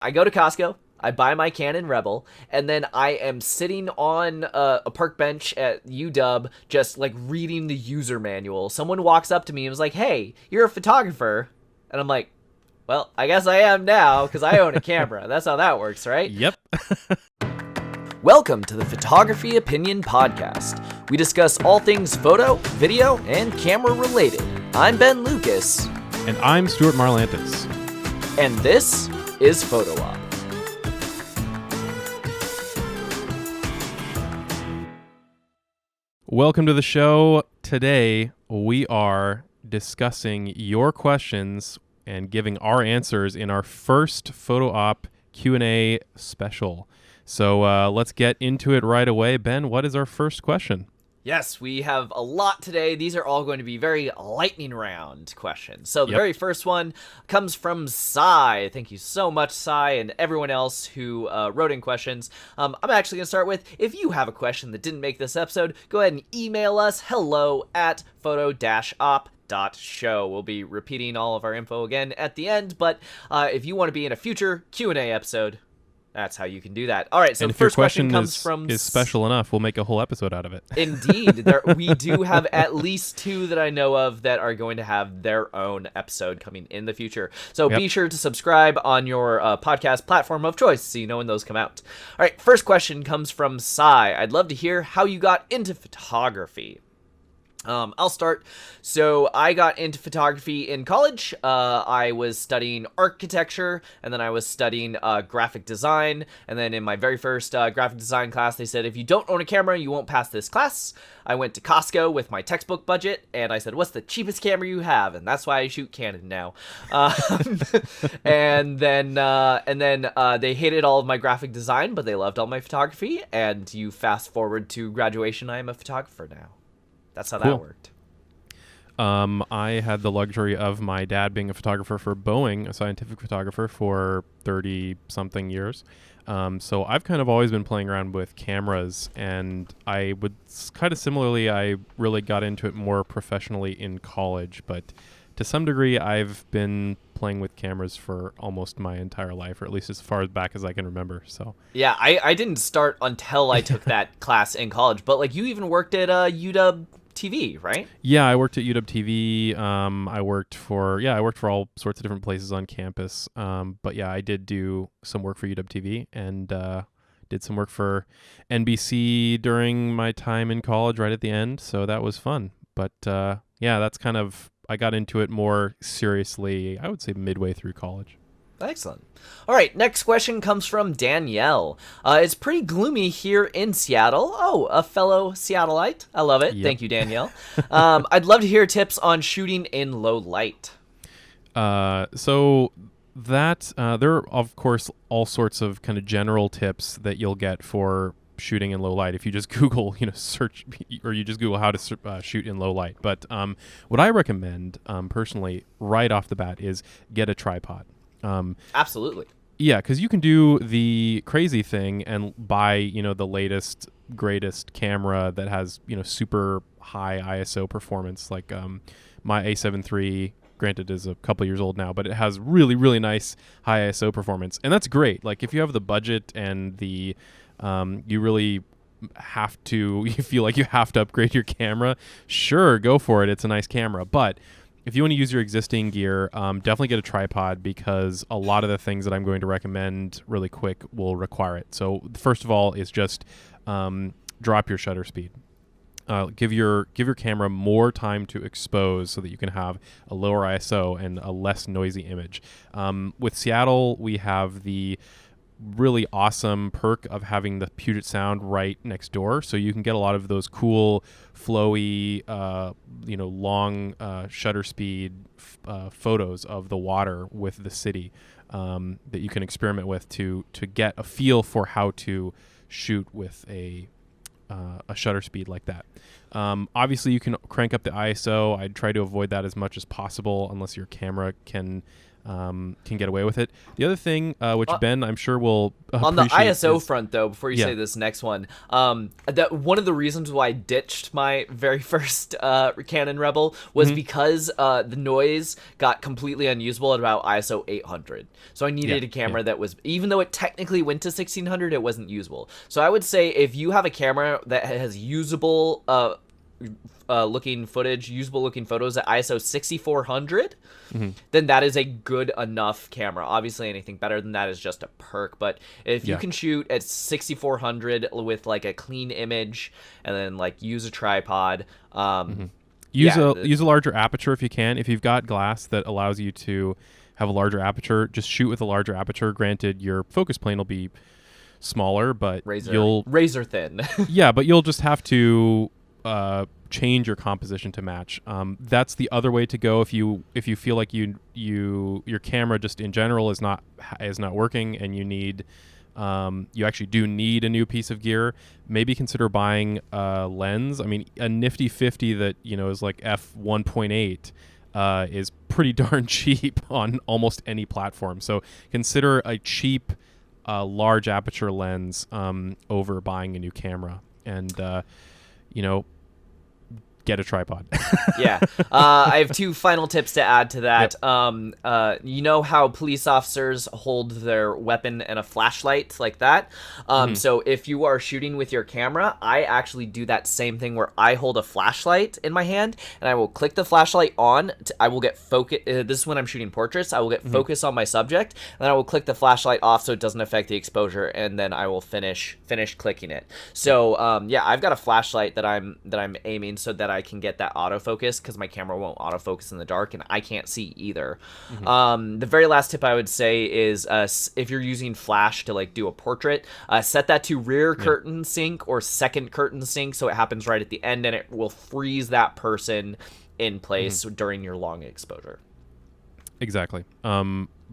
I go to Costco, I buy my Canon Rebel, and then I am sitting on a park bench at UW just like reading the user manual. Someone walks up to me and was like, "Hey, you're a photographer." And I'm like, "Well, I guess I am now because I own a camera." That's how that works, right? Yep. Welcome to the Photography Opinion Podcast. We discuss all things photo, video, and camera related. I'm Ben Lucas. And I'm Stuart Marlantis. And this is Photo Op. Welcome to the show. Today we are discussing your questions and giving our answers in our first Photo Op Q&A special. So let's get into it right away. Ben, what is our first question? Yes, we have a lot today. These are all going to be very lightning round questions. So the very first one comes from Sai. Thank you so much, Sai, and everyone else who wrote in questions. I'm actually going to start with, if you have a question that didn't make this episode, go ahead and email us hello@photo-op.show. We'll be repeating all of our info again at the end, but if you want to be in a future Q&A episode, that's how you can do that. All right, so and the if your first question comes is, from... is special enough, we'll make a whole episode out of it. Indeed. We do have at least two that I know of that are going to have their own episode coming in the future. So be sure to subscribe on your podcast platform of choice so you know when those come out. All right, first question comes from Sai. I'd love to hear how you got into photography. I'll start. So I got into photography in college. I was studying architecture, and then I was studying graphic design. And then in my very first graphic design class, they said, if you don't own a camera, you won't pass this class. I went to Costco with my textbook budget, and I said, what's the cheapest camera you have? And that's why I shoot Canon now. And then they hated all of my graphic design, but they loved all my photography. And you fast forward to graduation, I am a photographer now. That's how that worked. I had the luxury of my dad being a photographer for Boeing, a scientific photographer for 30-something years. So I've kind of always been playing around with cameras, and I would kind of similarly, I really got into it more professionally in college, but to some degree, I've been playing with cameras for almost my entire life, or at least as far back as I can remember. So yeah, I didn't start until I took that class in college, but like you even worked at UW TV, right? Yeah, I worked at UW TV. I worked for all sorts of different places on campus. But yeah, I did do some work for UW TV and did some work for NBC during my time in college right at the end. So that was fun. But yeah, that's kind of, I got into it more seriously, I would say midway through college. Excellent. All right, next question comes from Danielle. It's pretty gloomy here in Seattle. Oh, a fellow Seattleite. I love it. Yep. Thank you, Danielle. I'd love to hear tips on shooting in low light. So that there are, of course, all sorts of kind of general tips that you'll get for shooting in low light if you just Google, search, or you just Google how to shoot in low light. But what I recommend personally right off the bat is get a tripod. Absolutely. Yeah, because you can do the crazy thing and buy, the latest, greatest camera that has, super high ISO performance. Like my A7 III, granted, is a couple years old now, but it has really, really nice high ISO performance. And that's great. Like if you have the budget and the, you really have to, you feel like you have to upgrade your camera, sure, go for it. It's a nice camera. But if you want to use your existing gear, definitely get a tripod because a lot of the things that I'm going to recommend really quick will require it. So first of all is just drop your shutter speed. Give your camera more time to expose so that you can have a lower ISO and a less noisy image. With Seattle, we have the really awesome perk of having the Puget Sound right next door, so you can get a lot of those cool flowy long shutter speed photos of the water with the city that you can experiment with to get a feel for how to shoot with a shutter speed like that. Obviously you can crank up the ISO. I'd try to avoid that as much as possible unless your camera can can get away with it. The other thing, which Ben, I'm sure will on the ISO is, front, though, before you say this next one, that one of the reasons why I ditched my very first Canon Rebel was because the noise got completely unusable at about ISO 800. So I needed a camera that was, even though it technically went to 1600, it wasn't usable. So I would say if you have a camera that has usable looking footage, usable looking photos at ISO 6400, then that is a good enough camera. Obviously anything better than that is just a perk, but if you can shoot at 6400 with like a clean image and then like use a tripod, use a larger aperture if you can. If you've got glass that allows you to have a larger aperture, just shoot with a larger aperture. Granted, your focus plane will be smaller, but razor thin. Yeah, but you'll just have to change your composition to match. That's the other way to go if you feel like your camera just in general is not working and you need you actually do need a new piece of gear. Maybe consider buying a lens. I mean, a nifty 50 that is like f1.8 is pretty darn cheap on almost any platform. So consider a cheap large aperture lens over buying a new camera, and get a tripod. Yeah. I have two final tips to add to that. Yep. You know how police officers hold their weapon and a flashlight like that? So if you are shooting with your camera, I actually do that same thing where I hold a flashlight in my hand and I will click the flashlight on. I will get focus. This is when I'm shooting portraits. I will get focus on my subject, and then I will click the flashlight off so it doesn't affect the exposure, and then I will finish clicking it. So yeah, I've got a flashlight that I'm aiming so that I can get that autofocus, because my camera won't autofocus in the dark and I can't see either. The very last tip I would say is if you're using flash to like do a portrait, set that to rear curtain sync or second curtain sync so it happens right at the end, and it will freeze that person in place during your long exposure. Exactly.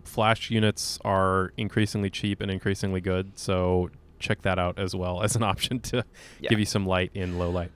Flash units are increasingly cheap and increasingly good, so check that out as well as an option to give you some light in low light.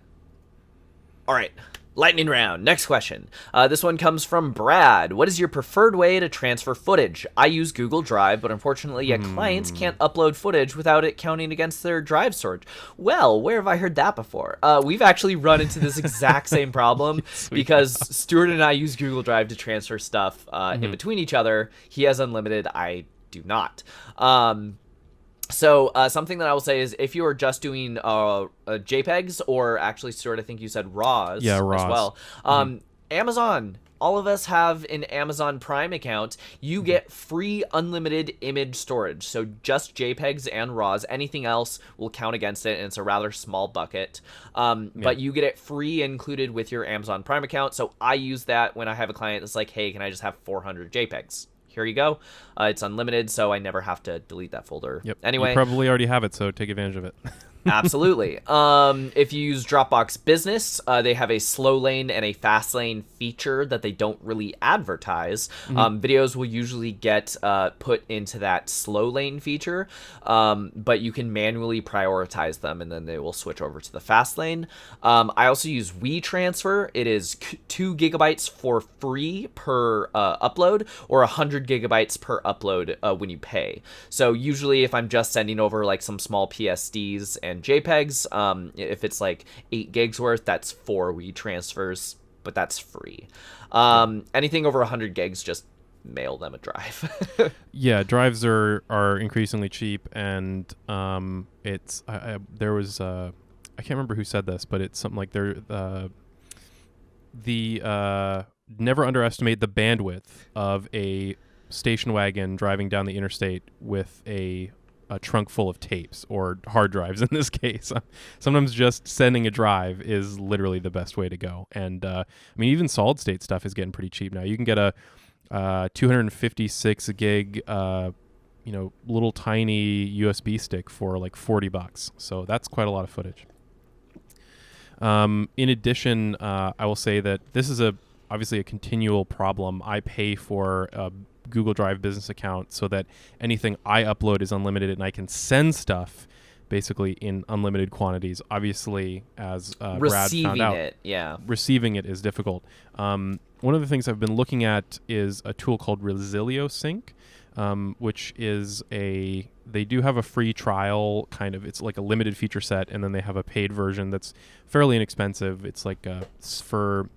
All right, lightning round. Next question. This one comes from Brad. What is your preferred way to transfer footage? I use Google Drive, but unfortunately, clients can't upload footage without it counting against their Drive storage. Well, where have I heard that before? We've actually run into this exact same problem because Stuart and I use Google Drive to transfer stuff in between each other. He has unlimited. I do not. So something that I will say is if you are just doing JPEGs, or actually, Stuart, I think you said RAWs, RAWs. as well. Amazon, all of us have an Amazon Prime account. You get free unlimited image storage. So just JPEGs and RAWs. Anything else will count against it, and it's a rather small bucket. But you get it free included with your Amazon Prime account. So I use that when I have a client that's like, hey, can I just have 400 JPEGs? Here you go. It's unlimited, so I never have to delete that folder. Yep. Anyway, you probably already have it, so take advantage of it. Absolutely. If you use Dropbox Business, they have a slow lane and a fast lane feature that they don't really advertise. Videos will usually get put into that slow lane feature, but you can manually prioritize them, and then they will switch over to the fast lane. I also use WeTransfer. It is 2 gigabytes for free per upload, or 100 gigabytes per upload when you pay. So usually if I'm just sending over like some small PSDs and JPEGs, if it's like 8 gigs worth, that's 4 WeTransfers, but that's free. Anything over 100 gigs, just mail them a drive. Yeah, drives are increasingly cheap, and it's there was I can't remember who said this, but it's something like never underestimate the bandwidth of a station wagon driving down the interstate with a trunk full of tapes, or hard drives in this case. Sometimes just sending a drive is literally the best way to go. And I mean, even solid state stuff is getting pretty cheap now. You can get a 256 gig little tiny USB stick for like $40. So that's quite a lot of footage. In addition, I will say that this is obviously a continual problem. I pay for a Google Drive business account so that anything I upload is unlimited, and I can send stuff basically in unlimited quantities. Obviously, as Brad found out, receiving it is difficult. one of the things I've been looking at is a tool called ResilioSync, which is they do have a free trial kind of. It's like a limited feature set, and then they have a paid version that's fairly inexpensive. It's like for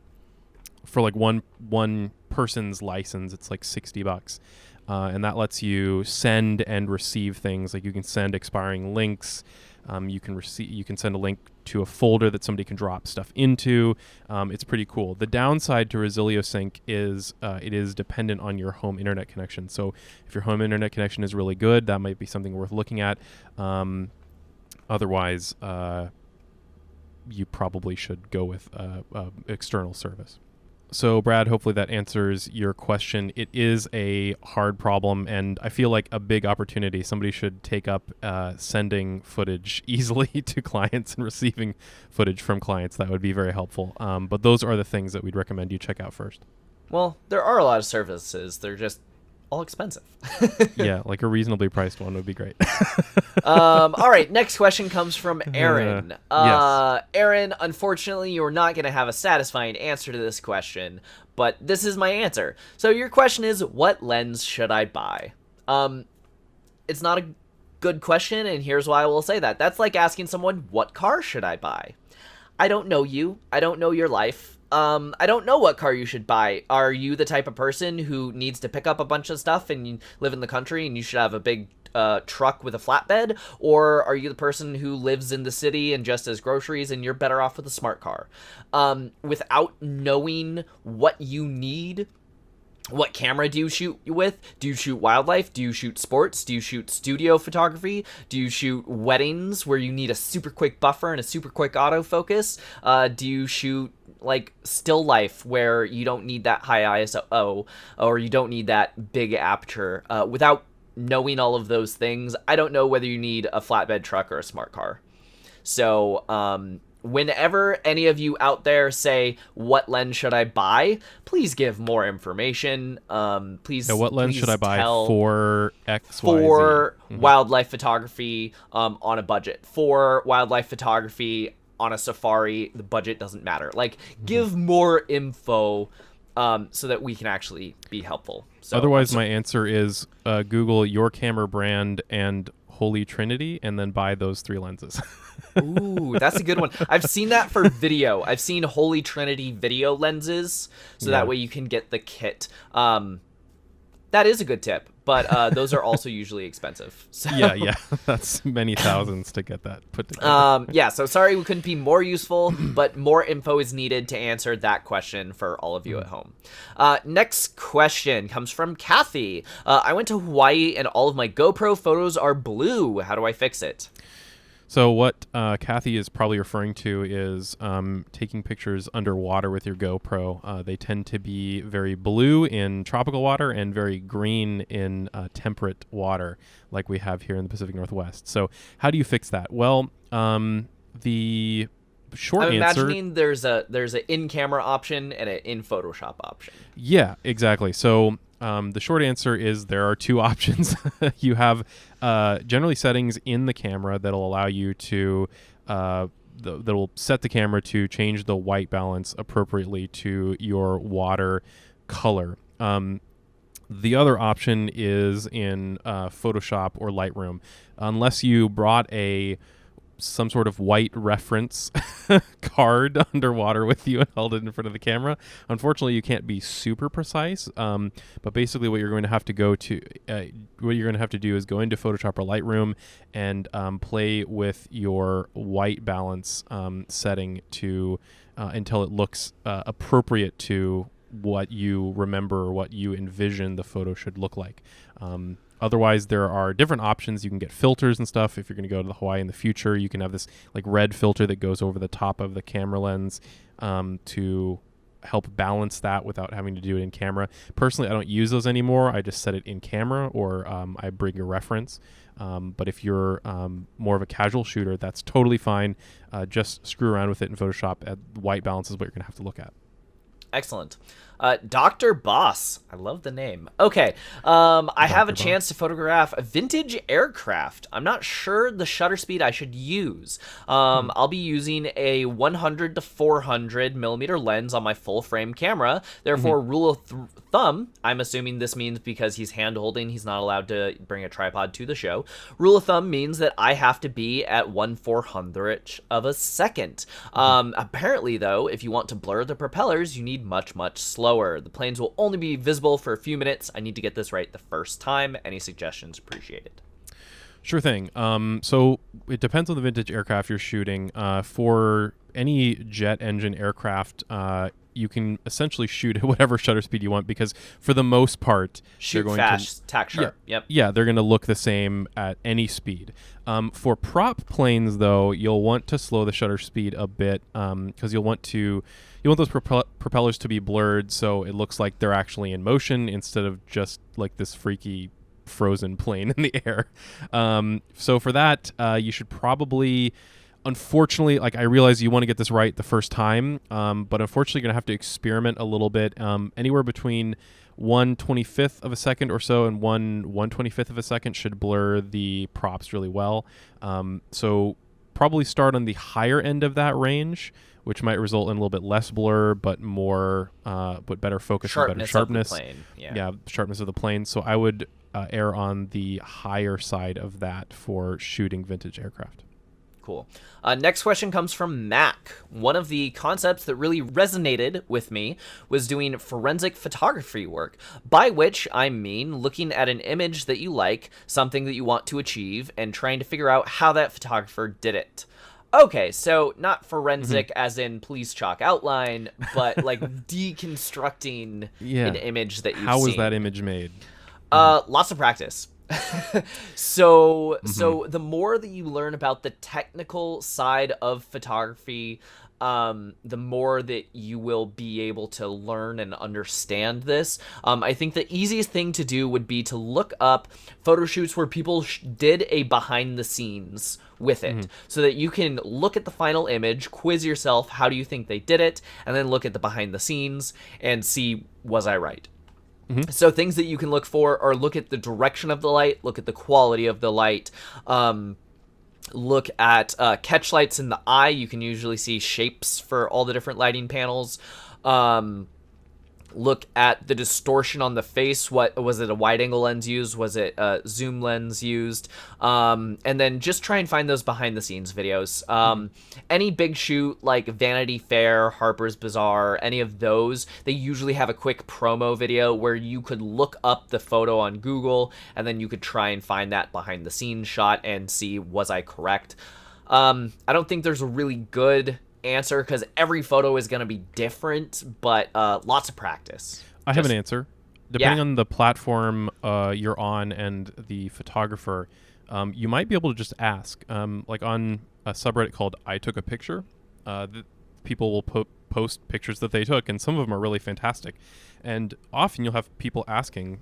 like one person's license, it's like $60. And that lets you send and receive things. Like you can send expiring links. You can send a link to a folder that somebody can drop stuff into. It's pretty cool. The downside to ResilioSync is it is dependent on your home internet connection. So if your home internet connection is really good, that might be something worth looking at. Otherwise, you probably should go with external service. So, Brad, hopefully that answers your question. It is a hard problem, and I feel like a big opportunity. Somebody should take up sending footage easily to clients and receiving footage from clients. That would be very helpful. But those are the things that we'd recommend you check out first. Well, there are a lot of services. They're just all expensive. Yeah, like a reasonably priced one would be great. All right, next question comes from Aaron. Yes. Aaron, unfortunately, you're not going to have a satisfying answer to this question, but this is my answer. So your question is, what lens should I buy? It's not a good question, and here's why I will say that. That's like asking someone, what car should I buy? I don't know you. I don't know your life. I don't know what car you should buy. Are you the type of person who needs to pick up a bunch of stuff and you live in the country and you should have a big truck with a flatbed? Or are you the person who lives in the city and just has groceries and you're better off with a smart car? Without knowing what you need, what camera do you shoot with? Do you shoot wildlife? Do you shoot sports? Do you shoot studio photography? Do you shoot weddings where you need a super quick buffer and a super quick autofocus? Do you shoot like still life where you don't need that high ISO or you don't need that big aperture? Without knowing all of those things, I don't know whether you need a flatbed truck or a smart car. So whenever any of you out there say, what lens should I buy? Please give more information. Please. Yeah, what lens should I buy for X, for Y, Z? wildlife photography on a budget? For wildlife photography on a safari, the budget doesn't matter. Like, give more info so that we can actually be helpful. So, otherwise, my answer is Google your camera brand and Holy Trinity, and then buy those 3 lenses. Ooh, that's a good one. I've seen that for video. I've seen Holy Trinity video lenses, so that way you can get the kit. That is a good tip, but those are also usually expensive. So. Yeah, that's many thousands to get that put together. Yeah, so sorry we couldn't be more useful, but more info is needed to answer that question for all of you at home. Next question comes from Kathy. I went to Hawaii and all of my GoPro photos are blue. How do I fix it? So what Kathy is probably referring to is taking pictures underwater with your GoPro. They tend to be very blue in tropical water and very green in temperate water, like we have here in the Pacific Northwest. So how do you fix that? Well, the short I'm answer... imagining there's a in-camera option and an in-Photoshop option. Yeah, exactly. So the short answer is there are 2 options. You have generally settings in the camera that'll allow you to that'll set the camera to change the white balance appropriately to your water color. The other option is in Photoshop or Lightroom. Unless you brought some sort of white reference card underwater with you and held it in front of the camera, unfortunately you can't be super precise, but basically what you're going to have to do is go into Photoshop or Lightroom and play with your white balance setting to until it looks appropriate to what you remember or what you envision the photo should look like. Otherwise, there are different options. You can get filters and stuff. If you're going to go to the Hawaii in the future, you can have this like red filter that goes over the top of the camera lens to help balance that without having to do it in camera. Personally, I don't use those anymore. I just set it in camera or I bring a reference. But if you're more of a casual shooter, that's totally fine. Just screw around with it in Photoshop. White balance is what you're going to have to look at. Excellent. Dr. Boss. I love the name. Okay. I have a chance to photograph a vintage aircraft. I'm not sure the shutter speed I should use. I'll be using a 100 to 400 millimeter lens on my full frame camera. Therefore, rule of thumb, I'm assuming this means because he's hand holding, he's not allowed to bring a tripod to the show. Rule of thumb means that I have to be at 1/400th of a second. Apparently, though, if you want to blur the propellers, you need much, much slower. The planes will only be visible for a few minutes. I need to get this right the first time. Any suggestions appreciated? Sure thing. So it depends on the vintage aircraft you're shooting. For any jet engine aircraft, you can essentially shoot at whatever shutter speed you want because for the most part, they're going fast, tack sharp. Yeah, they're going to look the same at any speed. For prop planes, though, you'll want to slow the shutter speed a bit because you want those propellers to be blurred so it looks like they're actually in motion instead of just like this freaky frozen plane in the air. So for that, you should probably, unfortunately, like I realize you want to get this right the first time, but unfortunately you're going to have to experiment a little bit. Anywhere between 1/25th of a second or so and 1/25th of a second should blur the props really well. So probably start on the higher end of that range, which might result in a little bit less blur, but better focus and better sharpness. Of the plane. Yeah, sharpness of the plane. So I would err on the higher side of that for shooting vintage aircraft. Cool. Next question comes from Mac. One of the concepts that really resonated with me was doing forensic photography work, by which I mean looking at an image that you like, something that you want to achieve, and trying to figure out how that photographer did it. Okay, so not forensic as in police chalk outline, but like deconstructing an image that you've seen. How was that image made? Lots of practice. So the more that you learn about the technical side of photography, the more that you will be able to learn and understand this. I think the easiest thing to do would be to look up photo shoots where people did a behind the scenes with it, so that you can look at the final image, quiz yourself, how do you think they did it, and then look at the behind the scenes and see, was I right? So things that you can look for are look at the direction of the light, look at the quality of the light, look at catch lights in the eye. You can usually see shapes for all the different lighting panels. Look at the distortion on the face. What was it? A wide angle lens used? Was it a zoom lens used? And then just try and find those behind the scenes videos. Any big shoot like Vanity Fair, Harper's Bazaar, any of those, they usually have a quick promo video where you could look up the photo on Google and then you could try and find that behind the scenes shot and see, was I correct? I don't think there's a really good answer because every photo is going to be different, but lots of practice. I have an answer. Depending on the platform you're on and the photographer, you might be able to just ask. Like on a subreddit called I Took a Picture, people will post pictures that they took, and some of them are really fantastic. And often you'll have people asking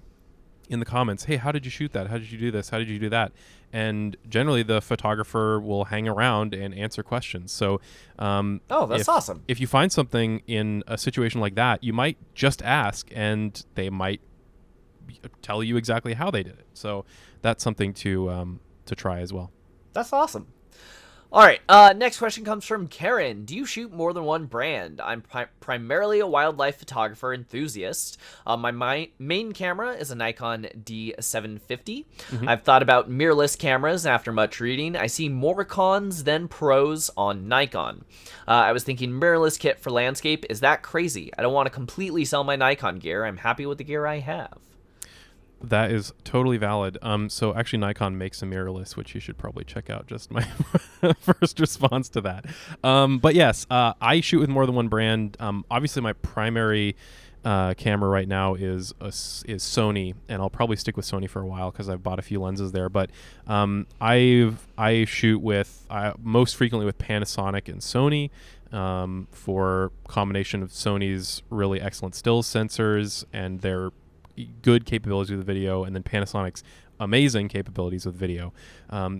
in the comments, hey, how did you shoot that? How did you do this? How did you do that? And generally the photographer will hang around and answer questions. So that's awesome. If you find something in a situation like that, you might just ask and they might tell you exactly how they did it. So that's something to try as well. That's awesome. All right, next question comes from Karen. Do you shoot more than one brand? I'm primarily a wildlife photographer enthusiast. My main camera is a Nikon D750. I've thought about mirrorless cameras after much reading. I see more cons than pros on Nikon. I was thinking mirrorless kit for landscape. Is that crazy? I don't want to completely sell my Nikon gear. I'm happy with the gear I have. That is totally valid. So actually Nikon makes a mirrorless, which you should probably check out. Just my first response to that. But yes, I shoot with more than one brand. Obviously my primary camera right now is Sony, and I'll probably stick with Sony for a while because I've bought a few lenses there. But I shoot with most frequently with Panasonic and Sony for combination of Sony's really excellent stills sensors and their good capabilities with video, and then Panasonic's amazing capabilities with video.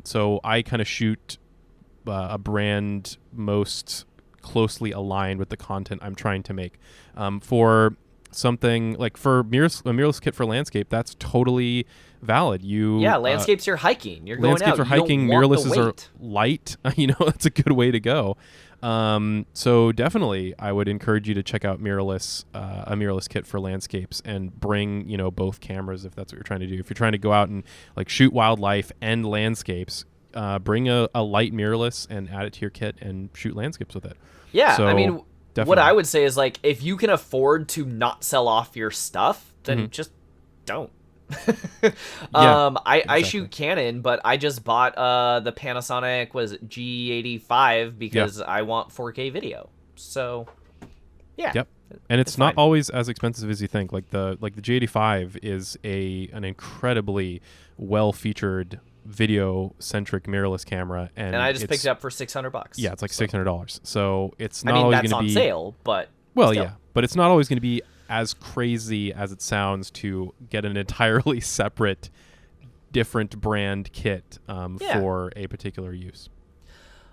So I kind of shoot a brand most closely aligned with the content I'm trying to make. For something like for a mirrorless kit for landscape, that's totally valid. Landscapes you're hiking. You're going out. Landscapes are hiking. Mirrorlesses are light. That's a good way to go. So definitely, I would encourage you to check out a mirrorless kit for landscapes, and bring both cameras if that's what you're trying to do. If you're trying to go out and like shoot wildlife and landscapes, bring a light mirrorless and add it to your kit and shoot landscapes with it. Yeah, so, I mean, definitely. what I would say is like if you can afford to not sell off your stuff, then just don't. I shoot Canon, but I just bought the Panasonic G85 because I want 4K video. So yeah. Yep. And it's not always as expensive as you think. Like the G85 is an incredibly well featured video centric mirrorless camera, and I just picked it up for $600. Yeah, it's like $600. So it's not always going to be on sale, but well, still. yeah, but it's not always going to be as crazy as it sounds to get an entirely separate, different brand kit for a particular use.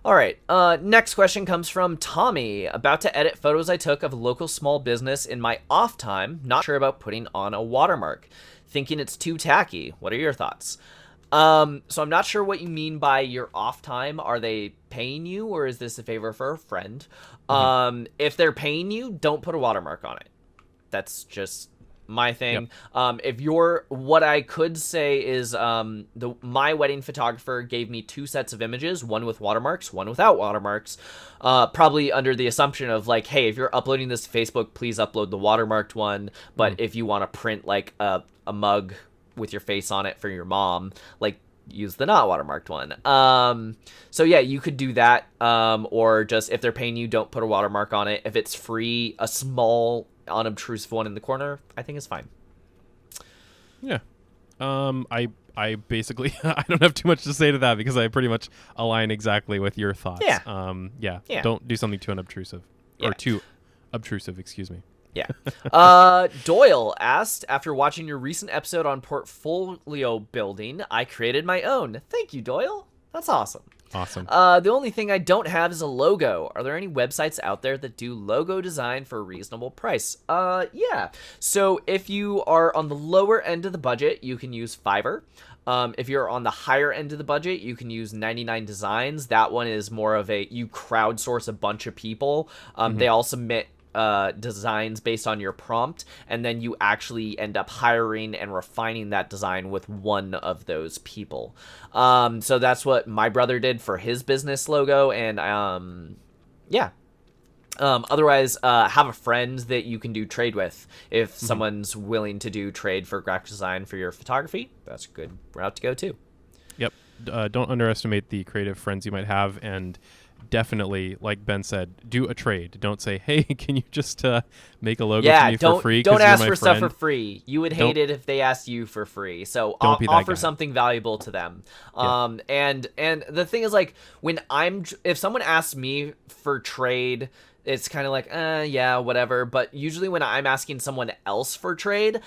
All right. Next question comes from Tommy. About to edit photos I took of a local small business in my off time. Not sure about putting on a watermark. Thinking it's too tacky. What are your thoughts? So I'm not sure what you mean by your off time. Are they paying you, or is this a favor for a friend? If they're paying you, don't put a watermark on it. That's just my thing. Yep. What I could say is my wedding photographer gave me 2 sets of images, one with watermarks, one without watermarks, probably under the assumption of like, hey, if you're uploading this to Facebook, please upload the watermarked one. But if you want to print like a mug with your face on it for your mom, like, use the not watermarked one. So yeah, you could do that. Or just if they're paying you, don't put a watermark on it. If it's free, a small unobtrusive one in the corner, I think is fine. Yeah. I basically I don't have too much to say to that because I pretty much align exactly with your thoughts. Yeah. Don't do something too unobtrusive. Or too obtrusive, excuse me. Yeah. Doyle asked, after watching your recent episode on portfolio building, I created my own. Thank you, Doyle. That's awesome. Awesome. The only thing I don't have is a logo. Are there any websites out there that do logo design for a reasonable price? Yeah. So if you are on the lower end of the budget, you can use Fiverr. If you're on the higher end of the budget, you can use 99 Designs. That one is more of you crowdsource a bunch of people. They all submit designs based on your prompt, and then you actually end up hiring and refining that design with one of those people. So that's what my brother did for his business logo, and yeah. Otherwise, have a friend that you can do trade with. If someone's willing to do trade for graphic design for your photography, that's a good route to go too. Yep. Don't underestimate the creative friends you might have, and definitely, like Ben said, do a trade. Don't say, hey, can you just make a logo for me for free? Don't ask for stuff for free. You would hate it if they asked you for free. So offer something valuable to them. And the thing is, like, if someone asks me for trade, it's kind of like, yeah, whatever. But usually when I'm asking someone else for trade,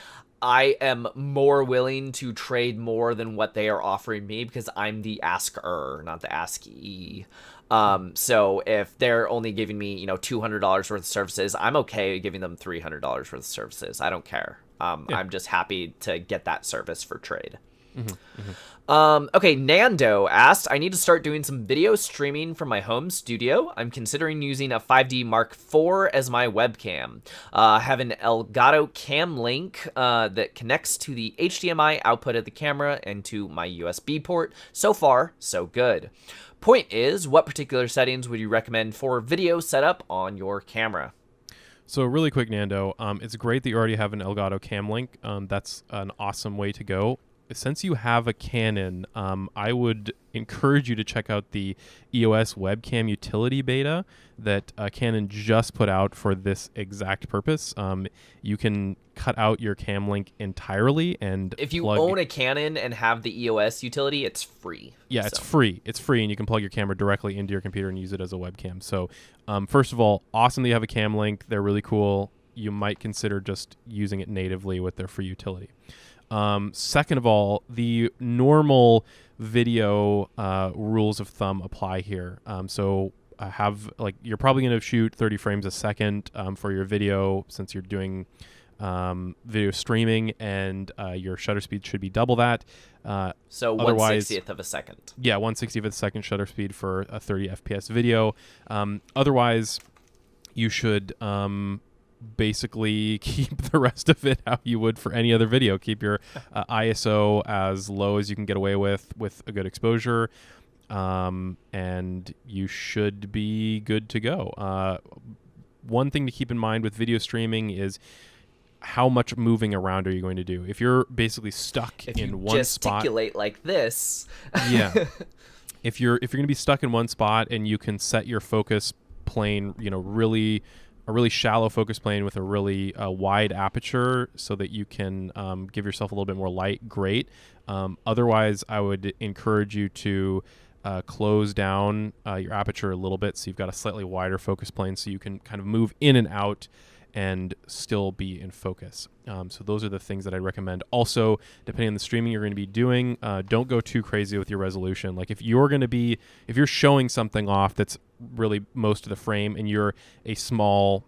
I am more willing to trade more than what they are offering me because I'm the asker, not the askee. So if they're only giving me, $200 worth of services, I'm okay giving them $300 worth of services. I don't care. I'm just happy to get that service for trade. Okay, Nando asked, I need to start doing some video streaming from my home studio. I'm considering using a 5D Mark IV as my webcam. I have an Elgato Cam Link that connects to the HDMI output of the camera and to my USB port. So far, so good. Point is, what particular settings would you recommend for video setup on your camera? So really quick, Nando, it's great that you already have an Elgato Cam Link. That's an awesome way to go. Since you have a Canon, I would encourage you to check out the EOS webcam utility beta that Canon just put out for this exact purpose. You can cut out your Cam Link entirely, and if you own a Canon and have the EOS utility, it's free. Yeah, it's free. It's free, and you can plug your camera directly into your computer and use it as a webcam. So, first of all, awesome that you have a Cam Link. They're really cool. You might consider just using it natively with their free utility. Second of all, the normal video rules of thumb apply here. So have like you're probably going to shoot 30 frames a second for your video since you're doing video streaming, and your shutter speed should be double that. So 1/60th of a second. Yeah, 1/60th of a second shutter speed for a 30 FPS video. Otherwise, you should basically keep the rest of it how you would for any other video. Keep your ISO as low as you can get away with a good exposure, and you should be good to go. One thing to keep in mind with video streaming is how much moving around are you going to do? If you're basically stuck in one spot, gesticulate like this. Yeah. If you're going to be stuck in one spot and you can set your focus plane, a really shallow focus plane with a really wide aperture so that you can give yourself a little bit more light, great. Otherwise, I would encourage you to close down your aperture a little bit so you've got a slightly wider focus plane so you can kind of move in and out and still be in focus. So those are the things that I recommend. Also, depending on the streaming you're going to be doing, don't go too crazy with your resolution. Like if you're showing something off that's really most of the frame and you're a small,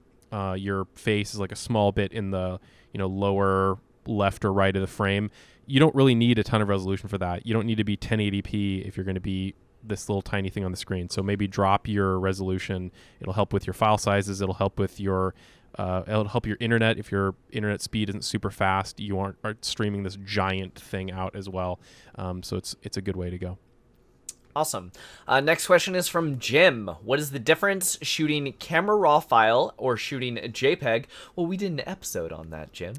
your face is like a small bit in the, lower left or right of the frame, you don't really need a ton of resolution for that. You don't need to be 1080p if you're going to be this little tiny thing on the screen. So maybe drop your resolution. It'll help with your file sizes. It'll help with your it'll help your internet. If your internet speed isn't super fast, you aren't streaming this giant thing out as well. So it's a good way to go. Awesome. Next question is from Jim. What is the difference shooting camera raw file or shooting a JPEG? Well, we did an episode on that, Jim.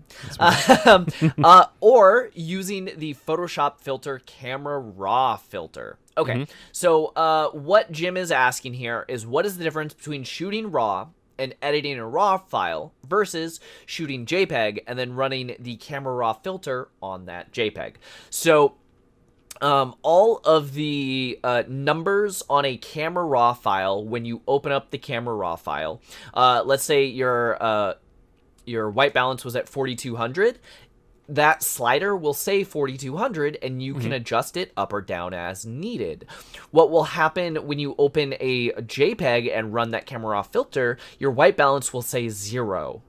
Or using the Photoshop filter camera raw filter. Okay, so what Jim is asking here is what is the difference between shooting raw and editing a raw file versus shooting JPEG and then running the camera raw filter on that JPEG. So all of the numbers on a camera raw file, when you open up the camera raw file, let's say your white balance was at 4200, that slider will say 4200 and you can adjust it up or down as needed. What will happen when you open a JPEG and run that camera raw filter, your white balance will say 0.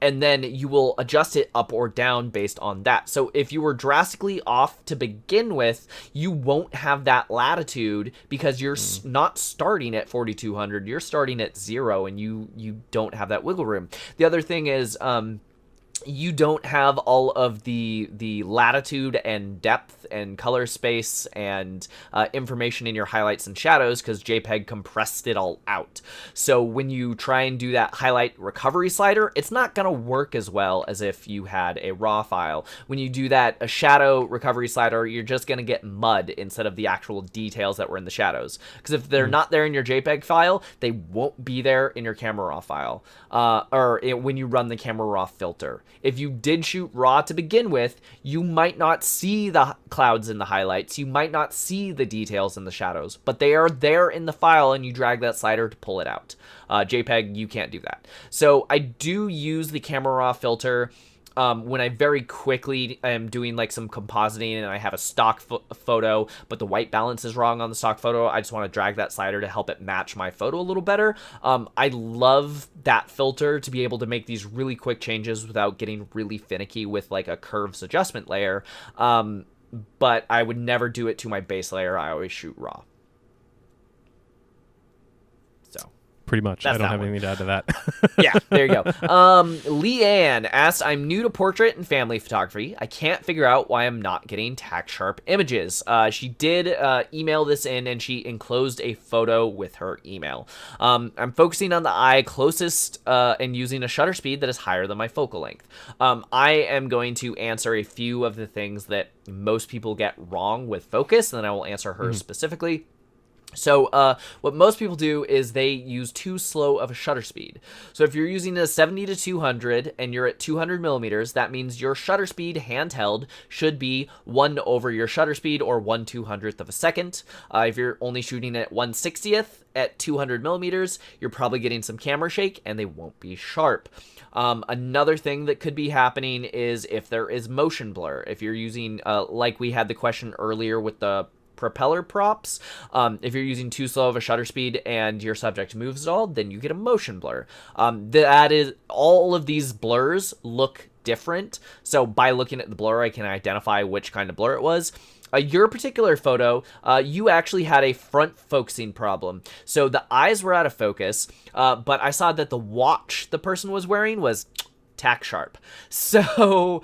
And then you will adjust it up or down based on that. So if you were drastically off to begin with, you won't have that latitude because you're not starting at 4200. You're starting at 0 and you don't have that wiggle room. The other thing is you don't have all of the latitude and depth and color space and information in your highlights and shadows because JPEG compressed it all out. So when you try and do that highlight recovery slider, it's not going to work as well as if you had a raw file. When you do that a shadow recovery slider, you're just going to get mud instead of the actual details that were in the shadows. Because if they're not there in your JPEG file, they won't be there in your camera raw file when you run the camera raw filter. If you did shoot raw to begin with, you might not see the clouds in the highlights. You might not see the details in the shadows, but they are there in the file and you drag that slider to pull it out. JPEG, you can't do that. So I do use the camera raw filter when I very quickly am doing like some compositing and I have a stock photo, but the white balance is wrong on the stock photo. I just want to drag that slider to help it match my photo a little better. I love that filter to be able to make these really quick changes without getting really finicky with like a curves adjustment layer. But I would never do it to my base layer. I always shoot raw. Pretty much. I don't have anything to add to that. Yeah, there you go. Leanne asked, I'm new to portrait and family photography. I can't figure out why I'm not getting tack sharp images. She did email this in and she enclosed a photo with her email. I'm focusing on the eye closest and using a shutter speed that is higher than my focal length. I am going to answer a few of the things that most people get wrong with focus, and then I will answer her specifically. So what most people do is they use too slow of a shutter speed. So if you're using a 70 to 200 and you're at 200 millimeters, that means your shutter speed handheld should be 1 over your shutter speed or 1/200th of a second. If you're only shooting at 1/60th at 200 millimeters, you're probably getting some camera shake and they won't be sharp. Another thing that could be happening is if there is motion blur. If you're using, like we had the question earlier with the propeller props. If you're using too slow of a shutter speed and your subject moves at all, then you get a motion blur. That is, all of these blurs look different. So by looking at the blur, I can identify which kind of blur it was. Your particular photo, you actually had a front focusing problem. So the eyes were out of focus, but I saw that the watch the person was wearing was tack sharp. So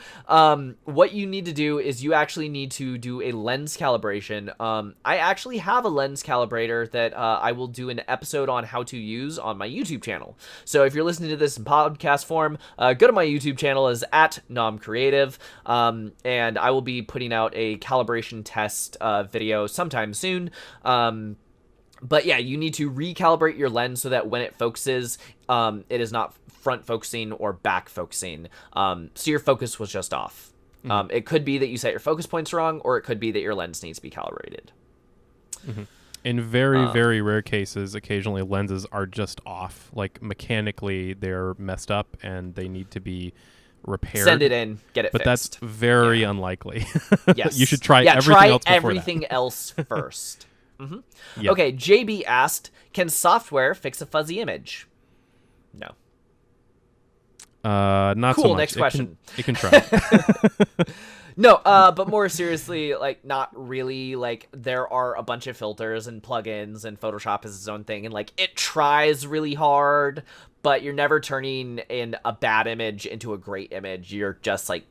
what you need to do is you actually need to do a lens calibration. I actually have a lens calibrator that I will do an episode on how to use on my YouTube channel. So if you're listening to this in podcast form, go to my YouTube channel is at nomcreative, and I will be putting out a calibration test video sometime soon. But yeah, you need to recalibrate your lens so that when it focuses, it is not front focusing or back focusing. So your focus was just off. It could be that you set your focus points wrong, or it could be that your lens needs to be calibrated. In very, very rare cases, occasionally lenses are just off. Like mechanically, they're messed up and they need to be repaired. Send it in, get it but fixed. That's very unlikely. Yes. You should try everything else first. Yep. Okay, JB asked, can software fix a fuzzy image? No. Not cool, so much. Next question. It can try. No, but more seriously, like, not really. Like, there are a bunch of filters and plugins, and Photoshop is its own thing, and, like, it tries really hard, but you're never turning in a bad image into a great image. You're just, like,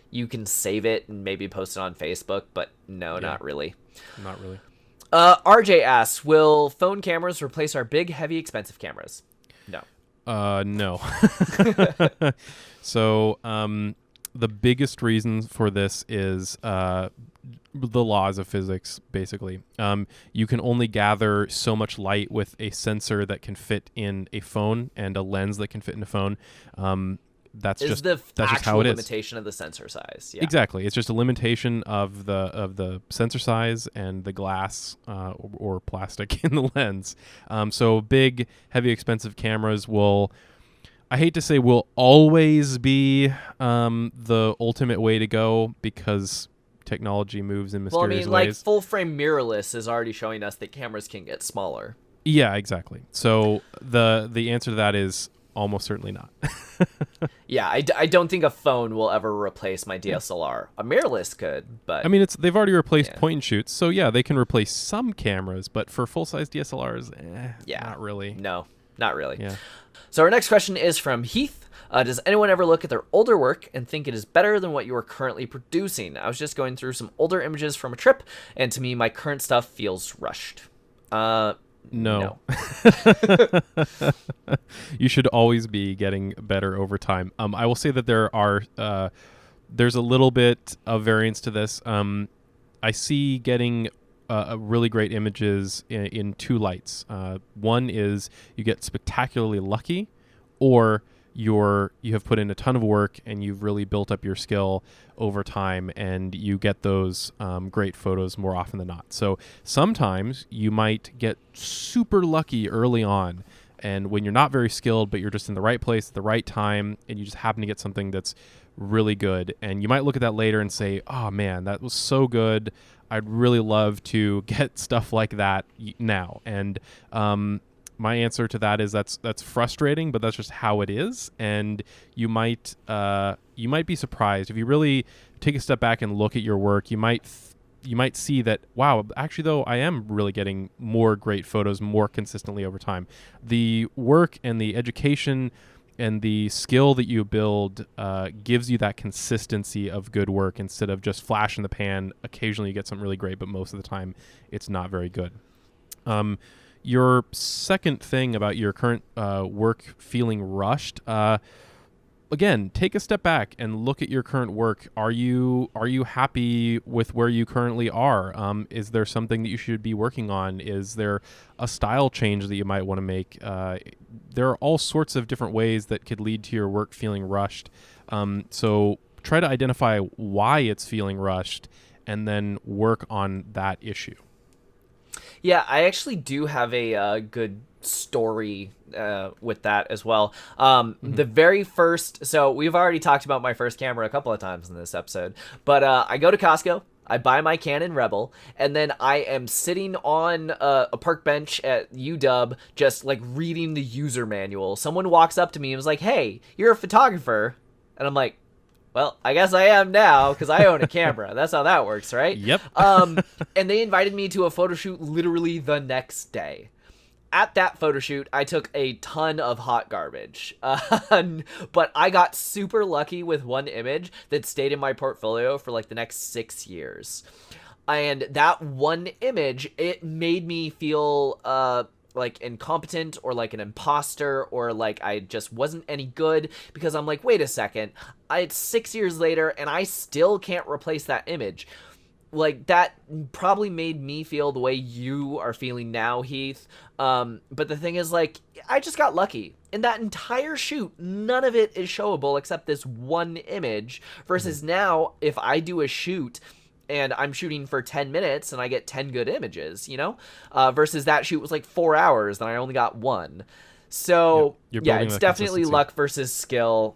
you can save it and maybe post it on Facebook, but no, not really. Not really. RJ asks, will phone cameras replace our big, heavy, expensive cameras? No. No. So, the biggest reason for this is the laws of physics, basically. You can only gather so much light with a sensor that can fit in a phone and a lens that can fit in a phone. That's just how it is. Limitation of the sensor size. Yeah. Exactly. It's just a limitation of the sensor size and the glass or plastic in the lens. So big, heavy, expensive cameras will, I hate to say, will always be the ultimate way to go because technology moves in mysterious ways. Like full frame mirrorless is already showing us that cameras can get smaller. Yeah, exactly. So the answer to that is almost certainly not. Yeah, I don't think a phone will ever replace my DSLR. A mirrorless could, but... I mean, they've already replaced point and shoots, so yeah, they can replace some cameras, but for full-size DSLRs, not really. No, not really. Yeah. So our next question is from Heath. Does anyone ever look at their older work and think it is better than what you are currently producing? I was just going through some older images from a trip, and to me, my current stuff feels rushed. No. You should always be getting better over time. I will say that there's a little bit of variance to this. I see getting really great images in two lights. One is you get spectacularly lucky, or you have put in a ton of work and you've really built up your skill over time, and you get those great photos more often than not. So sometimes you might get super lucky early on, and when you're not very skilled, but you're just in the right place at the right time, and you just happen to get something that's really good, and you might look at that later and say, oh man, that was so good. I'd really love to get stuff like that now. And my answer to that is that's frustrating, but that's just how it is. And you might be surprised if you really take a step back and look at your work. You might see that, wow, actually though, I am really getting more great photos more consistently over time. The work and the education and the skill that you build gives you that consistency of good work instead of just flash in the pan. Occasionally you get something really great, but most of the time it's not very good. Your second thing about your current work feeling rushed, again, take a step back and look at your current work. Are you happy with where you currently are? Is there something that you should be working on? Is there a style change that you might want to make? There are all sorts of different ways that could lead to your work feeling rushed. So try to identify why it's feeling rushed and then work on that issue. Yeah, I actually do have a good story with that as well. The very first, so we've already talked about my first camera a couple of times in this episode, but I go to Costco. I buy my Canon Rebel, and then I am sitting on a park bench at UW just like reading the user manual. Someone walks up to me and was like, "Hey, you're a photographer," and I'm like, well, I guess I am now because I own a camera. That's how that works, right? Yep. And they invited me to a photo shoot literally the next day. At that photo shoot, I took a ton of hot garbage, but I got super lucky with one image that stayed in my portfolio for like the next 6 years. And that one image, it made me feel like incompetent or like an imposter or like I just wasn't any good because I'm like, wait a second, it's 6 years later and I still can't replace that image. Like, that probably made me feel the way you are feeling now, Heath. But the thing is, like, I just got lucky. In that entire shoot, none of it is showable except this one image. Versus now, if I do a shoot and I'm shooting for 10 minutes and I get 10 good images, you know? Versus that shoot was like 4 hours and I only got one. So, yeah, it's definitely luck versus skill.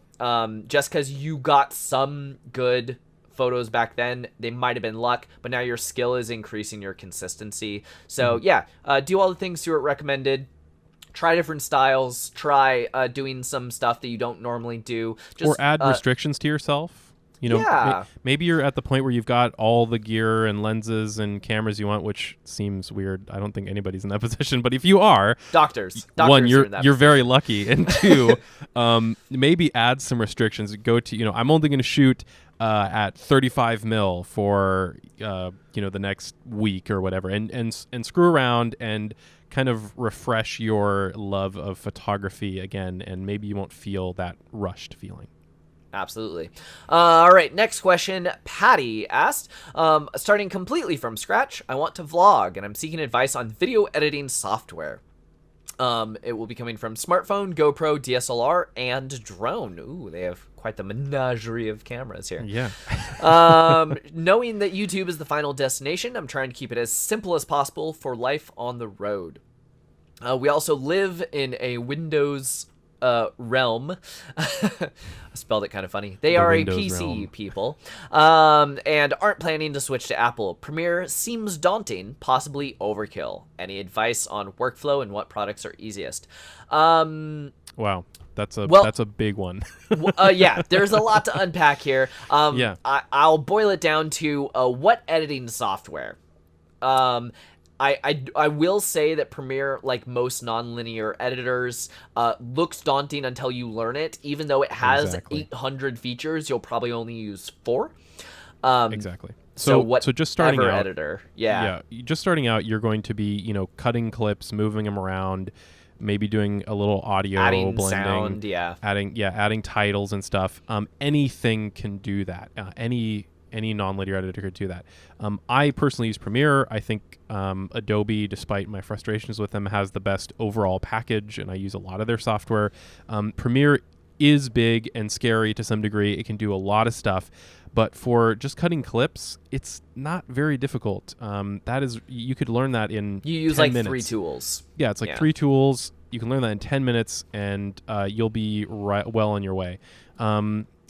Just because you got some good photos back then, they might have been luck, but now your skill is increasing your consistency. So yeah, do all the things Stuart recommended. Try different styles. Try doing some stuff that you don't normally do. Or add restrictions to yourself. You know, maybe you're at the point where you've got all the gear and lenses and cameras you want, which seems weird. I don't think anybody's in that position, but if you are, doctors one, you're position. very lucky, and two, maybe add some restrictions. Go to, you know, I'm only going to shoot at 35 mil for the next week or whatever, and screw around and kind of refresh your love of photography again, and maybe you won't feel that rushed feeling. Absolutely. All right, next question. Patty asked, starting completely from scratch, I want to vlog, and I'm seeking advice on video editing software. It will be coming from smartphone, GoPro, DSLR, and drone. Ooh, they have quite the menagerie of cameras here. Yeah. Knowing that YouTube is the final destination, I'm trying to keep it as simple as possible for life on the road. We also live in a Windows realm. I spelled it kind of funny. They are a PC realm. People, and aren't planning to switch to Apple. Premiere seems daunting, possibly overkill. Any advice on workflow and what products are easiest? Wow, that's a big one. Yeah, there's a lot to unpack here. Yeah, I'll boil it down to what editing software. I will say that Premiere, like most nonlinear editors, looks daunting until you learn it. Even though it has 800 features, you'll probably only use 4. Exactly. So just starting out, editor, just starting out, you're going to be, cutting clips, moving them around, maybe doing a little audio adding blending, sound, adding titles and stuff. Anything can do that. Any non-linear editor could do that. I personally use Premiere. I think Adobe, despite my frustrations with them, has the best overall package, and I use a lot of their software. Premiere is big and scary to some degree. It can do a lot of stuff, but for just cutting clips, it's not very difficult. You could learn that in 10 minutes. You use like 3 tools. Yeah, it's like 3 tools. You can learn that in 10 minutes, and you'll be well on your way.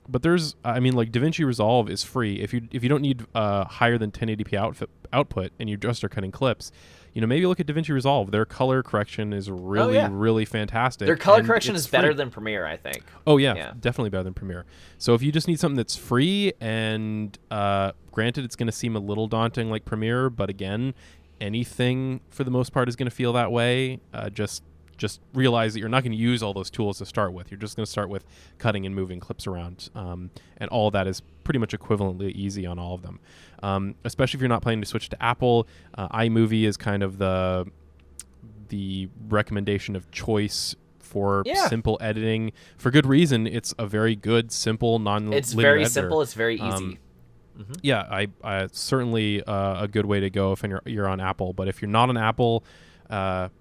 But there's, like DaVinci Resolve is free. If you don't need higher than 1080p output and you just are cutting clips, maybe look at DaVinci Resolve. Their color correction is really fantastic. Their color correction is better than Premiere, I think. Oh yeah, definitely better than Premiere. So if you just need something that's free, and granted it's going to seem a little daunting like Premiere, but again, anything for the most part is going to feel that way. Just realize that you're not going to use all those tools to start with. You're just going to start with cutting and moving clips around. And all of that is pretty much equivalently easy on all of them. Especially if you're not planning to switch to Apple. iMovie is kind of the recommendation of choice for simple editing. For good reason. It's a very good, simple, non-linear It's very editor. simple. It's very easy. Yeah, I certainly a good way to go if you're on Apple. But if you're not on Apple,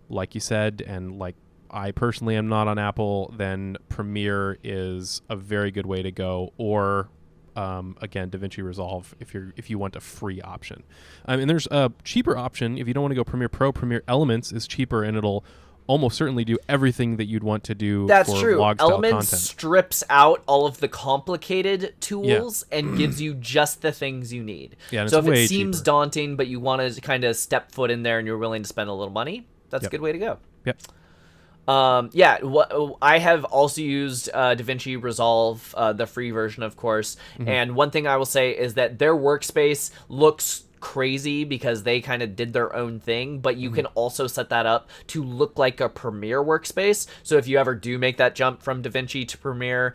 like you said, and like I personally am not on Apple, then Premiere is a very good way to go. Or again, DaVinci Resolve if you want a free option. And there's a cheaper option if you don't want to go Premiere Pro. Premiere Elements is cheaper, and it'll almost certainly do everything that you'd want to do That's for true. vlog style Elements content. strips out all of the complicated tools and gives you just the things you need. Yeah, and so it's if it way seems cheaper. daunting, but you want to kind of step foot in there and you're willing to spend a little money, that's a good way to go. Yep. I have also used DaVinci Resolve, the free version, of course. And one thing I will say is that their workspace looks crazy because they kind of did their own thing, but you can also set that up to look like a Premiere workspace. So if you ever do make that jump from DaVinci to Premiere,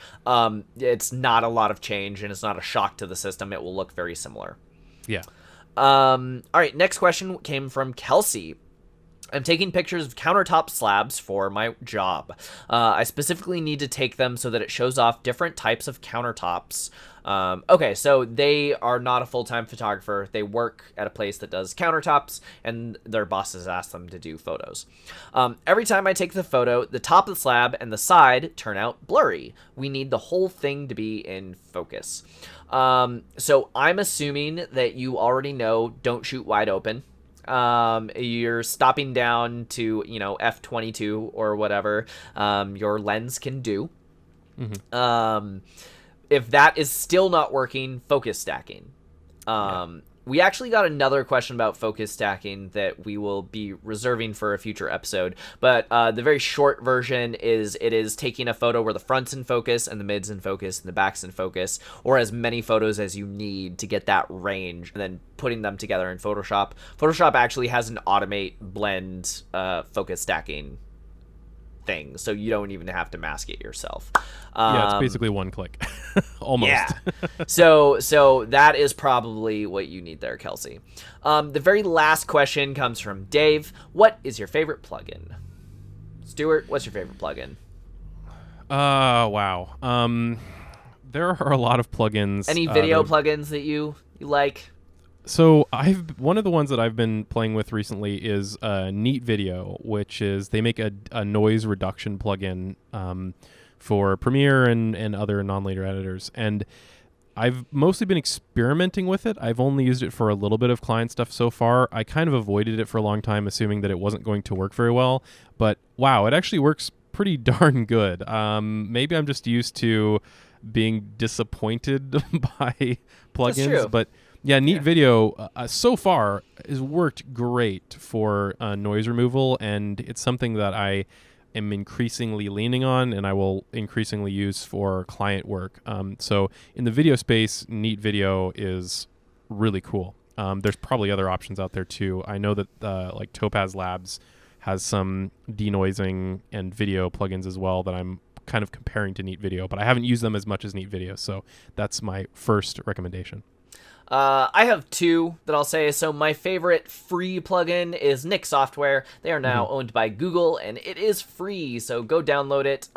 it's not a lot of change and it's not a shock to the system. It will look very similar. Yeah. All right, next question came from Kelsey. I'm taking pictures of countertop slabs for my job. I specifically need to take them so that it shows off different types of countertops. Okay, so they are not a full-time photographer. They work at a place that does countertops, and their bosses ask them to do photos. Every time I take the photo, the top of the slab and the side turn out blurry. We need the whole thing to be in focus. So I'm assuming that you already know don't shoot wide open. You're stopping down to, f22 or whatever your lens can do. If that is still not working, focus stacking. We actually got another question about focus stacking that we will be reserving for a future episode. But the very short version is it is taking a photo where the front's in focus and the mid's in focus and the back's in focus, or as many photos as you need to get that range, and then putting them together in Photoshop. Photoshop actually has an automate blend focus stacking thing, so you don't even have to mask it yourself. Yeah, it's basically one click. Almost. Yeah. So that is probably what you need there, Kelsey. The very last question comes from Dave. What is your favorite plugin? Stuart, what's your favorite plugin? Wow. There are a lot of plugins. Any video plugins that you like? So one of the ones that I've been playing with recently is Neat Video, which is they make a noise reduction plugin for Premiere and other non-later editors. And I've mostly been experimenting with it. I've only used it for a little bit of client stuff so far. I kind of avoided it for a long time, assuming that it wasn't going to work very well. But wow, it actually works pretty darn good. Maybe I'm just used to being disappointed by plugins, but yeah, Neat Video so far has worked great for noise removal, and it's something that I am increasingly leaning on, and I will increasingly use for client work. So in the video space, Neat Video is really cool. There's probably other options out there too. I know that like Topaz Labs has some denoising and video plugins as well that I'm kind of comparing to Neat Video, but I haven't used them as much as Neat Video, so that's my first recommendation. I have two that I'll say. So my favorite free plugin is Nik Software. They are now owned by Google, and it is free, so go download it.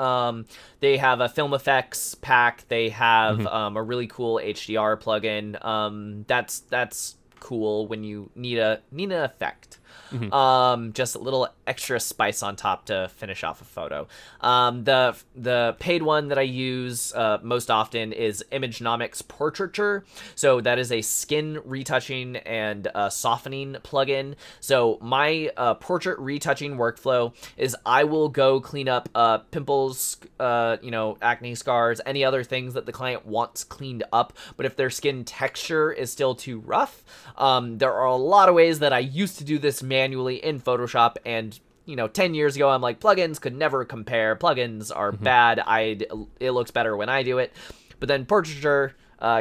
They have a film effects pack. They have a really cool HDR plugin. That's cool when you need an effect. Just a little extra spice on top to finish off a photo. The paid one that I use most often is Imagenomics Portraiture. So that is a skin retouching and softening plugin. So my portrait retouching workflow is I will go clean up pimples, acne scars, any other things that the client wants cleaned up. But if their skin texture is still too rough, there are a lot of ways that I used to do this manually in Photoshop, and 10 years ago I'm like, plugins could never compare, plugins are bad, it looks better when I do it. But then portraiture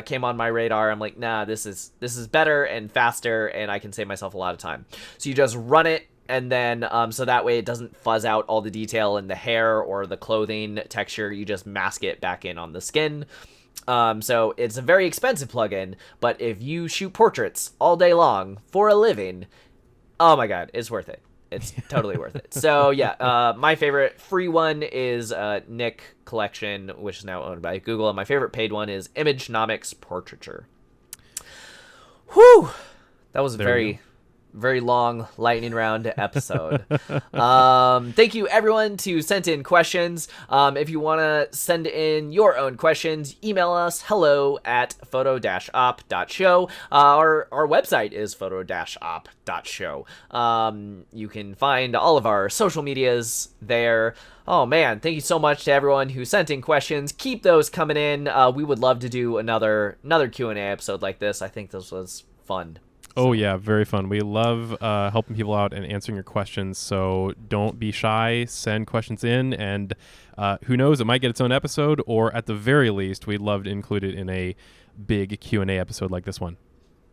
came on my radar. I'm like, nah, this is better and faster, and I can save myself a lot of time. So you just run it, and then so that way it doesn't fuzz out all the detail in the hair or the clothing texture. You just mask it back in on the skin. So it's a very expensive plugin, but if you shoot portraits all day long for a living, oh my god, it's worth it. It's totally worth it. So yeah, my favorite free one is Nik Collection, which is now owned by Google, and my favorite paid one is Imagenomics Portraiture. Whew! That was a very very long lightning round episode. Thank you everyone who sent in questions. If you want to send in your own questions, email us hello@photo-op.show. Our website is photo-op.show. You can find all of our social medias there. Oh man, thank you so much to everyone who sent in questions. Keep those coming in. We would love to do another Q&A episode like this. I think this was fun. Oh yeah, very fun. We love helping people out and answering your questions. So don't be shy. Send questions in, and who knows, it might get its own episode, or at the very least, we'd love to include it in a big Q&A episode like this one.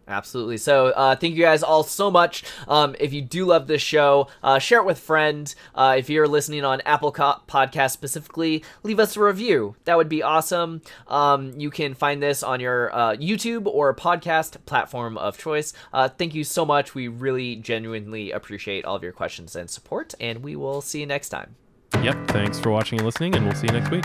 Absolutely. So thank you guys all so much. If you do love this show, share it with friends. If you're listening on Apple Podcast specifically, leave us a review. That would be awesome. You can find this on your YouTube or podcast platform of choice. Thank you so much. We really genuinely appreciate all of your questions and support, and we will see you next time. Yep. Thanks for watching and listening, and we'll see you next week.